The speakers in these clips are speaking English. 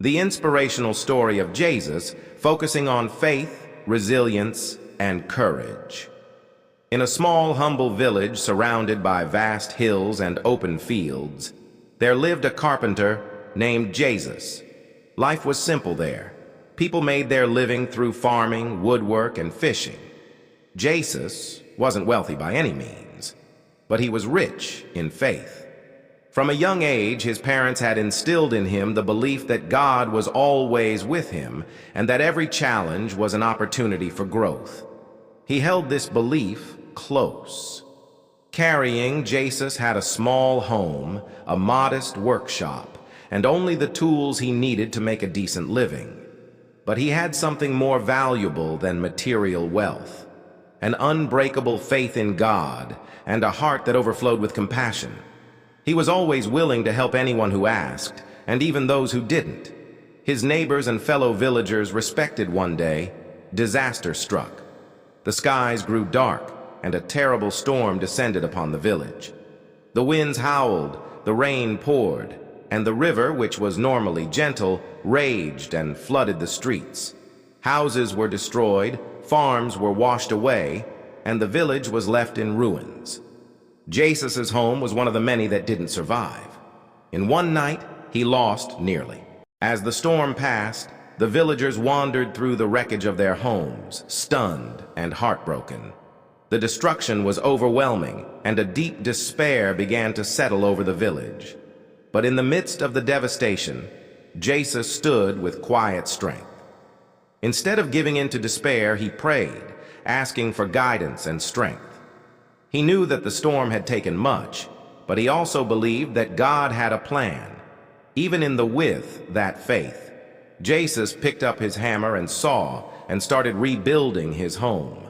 The inspirational story of Jesus focusing on faith, resilience, and courage. In a small, humble village surrounded by vast hills and open fields, there lived a carpenter named Jesus. Life was simple there. People made their living through farming, woodwork, and fishing. Jesus wasn't wealthy by any means, but he was rich in faith. From a young age, his parents had instilled in him the belief that God was always with him and that every challenge was an opportunity for growth. He held this belief close. Carrying, Jesus had a small home, a modest workshop, and only the tools he needed to make a decent living. But he had something more valuable than material wealth, an unbreakable faith in God and a heart that overflowed with compassion. He was always willing to help anyone who asked, and even those who didn't. His neighbors and fellow villagers respected. One day, disaster struck. The skies grew dark, and a terrible storm descended upon the village. The winds howled, the rain poured, and the river, which was normally gentle, raged and flooded the streets. Houses were destroyed, farms were washed away, and the village was left in ruins. Jesus' home was one of the many that didn't survive. In one night, he lost nearly. As the storm passed, the villagers wandered through the wreckage of their homes, stunned and heartbroken. The destruction was overwhelming, and a deep despair began to settle over the village. But in the midst of the devastation, Jesus stood with quiet strength. Instead of giving in to despair, he prayed, asking for guidance and strength. He knew that the storm had taken much, but he also believed that God had a plan. Even in the with that faith, Jesus picked up his hammer and saw and started rebuilding his home.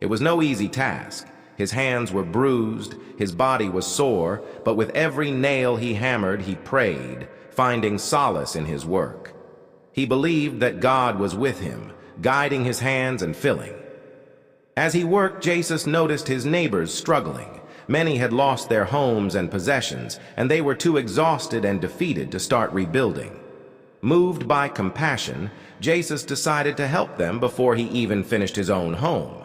It was no easy task. His hands were bruised, his body was sore, but with every nail he hammered, he prayed, finding solace in his work. He believed that God was with him, guiding his hands and filling. As he worked, Jesus noticed his neighbors struggling. Many had lost their homes and possessions, and they were too exhausted and defeated to start rebuilding. Moved by compassion, Jesus decided to help them before he even finished his own home.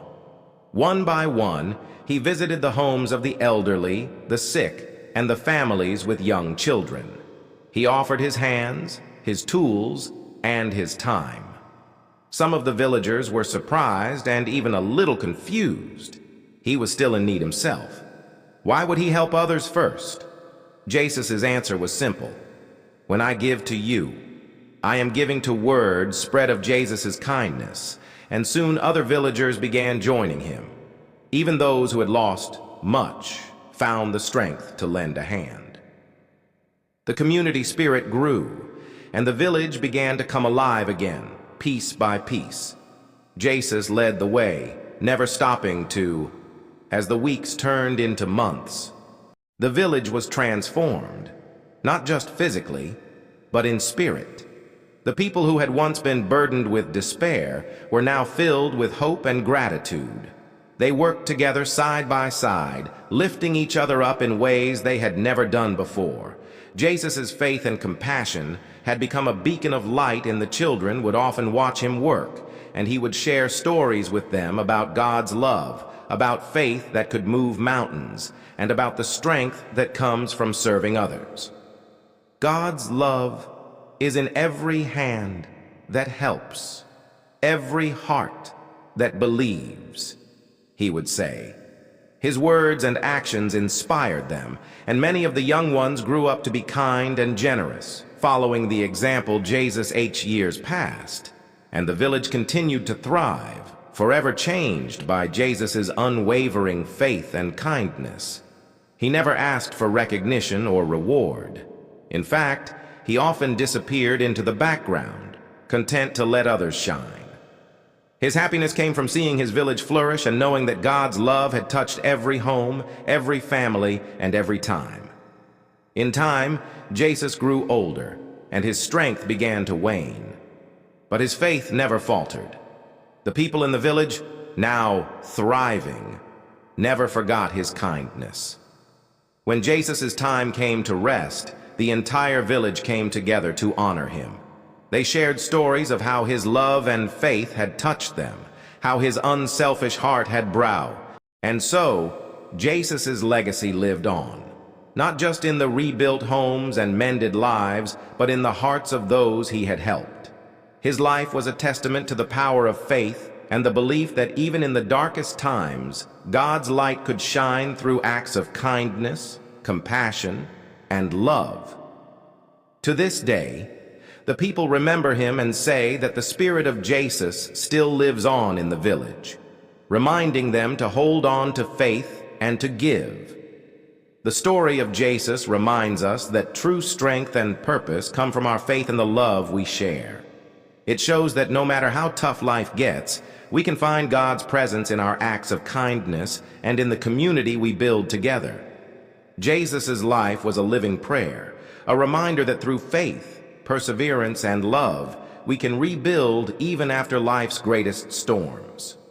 One by one, he visited the homes of the elderly, the sick, and the families with young children. He offered his hands, his tools, and his time. Some of the villagers were surprised and even a little confused. He was still in need himself. Why would he help others first? Jesus' answer was simple. When I give to you, I am giving to word spread of Jesus' kindness, and soon other villagers began joining him. Even those who had lost much found the strength to lend a hand. The community spirit grew, and the village began to come alive again, piece by piece. Jesus led the way, never stopping to, as the weeks turned into months. The village was transformed, not just physically, but in spirit. The people who had once been burdened with despair were now filled with hope and gratitude. They worked together side by side, lifting each other up in ways they had never done before. Jesus' faith and compassion had become a beacon of light, and the children would often watch him work, and he would share stories with them about God's love, about faith that could move mountains, and about the strength that comes from serving others. God's love is in every hand that helps, every heart that believes, he would say. His words and actions inspired them, and many of the young ones grew up to be kind and generous, following the example Jesus years past. And the village continued to thrive, forever changed by Jesus' unwavering faith and kindness. He never asked for recognition or reward. In fact, he often disappeared into the background, content to let others shine. His happiness came from seeing his village flourish and knowing that God's love had touched every home, every family, and every time. In time, Jesus grew older, and his strength began to wane. But his faith never faltered. The people in the village, now thriving, never forgot his kindness. When Jesus' time came to rest, the entire village came together to honor him. They shared stories of how his love and faith had touched them, how his unselfish heart had browed. And so, Jesus' legacy lived on, not just in the rebuilt homes and mended lives, but in the hearts of those he had helped. His life was a testament to the power of faith and the belief that even in the darkest times, God's light could shine through acts of kindness, compassion, and love. To this day, the people remember him and say that the spirit of Jesus still lives on in the village, reminding them to hold on to faith and to give. The story of Jesus reminds us that true strength and purpose come from our faith and the love we share. It shows that no matter how tough life gets, we can find God's presence in our acts of kindness and in the community we build together. Jesus' life was a living prayer, a reminder that through faith, perseverance, and love, we can rebuild even after life's greatest storms.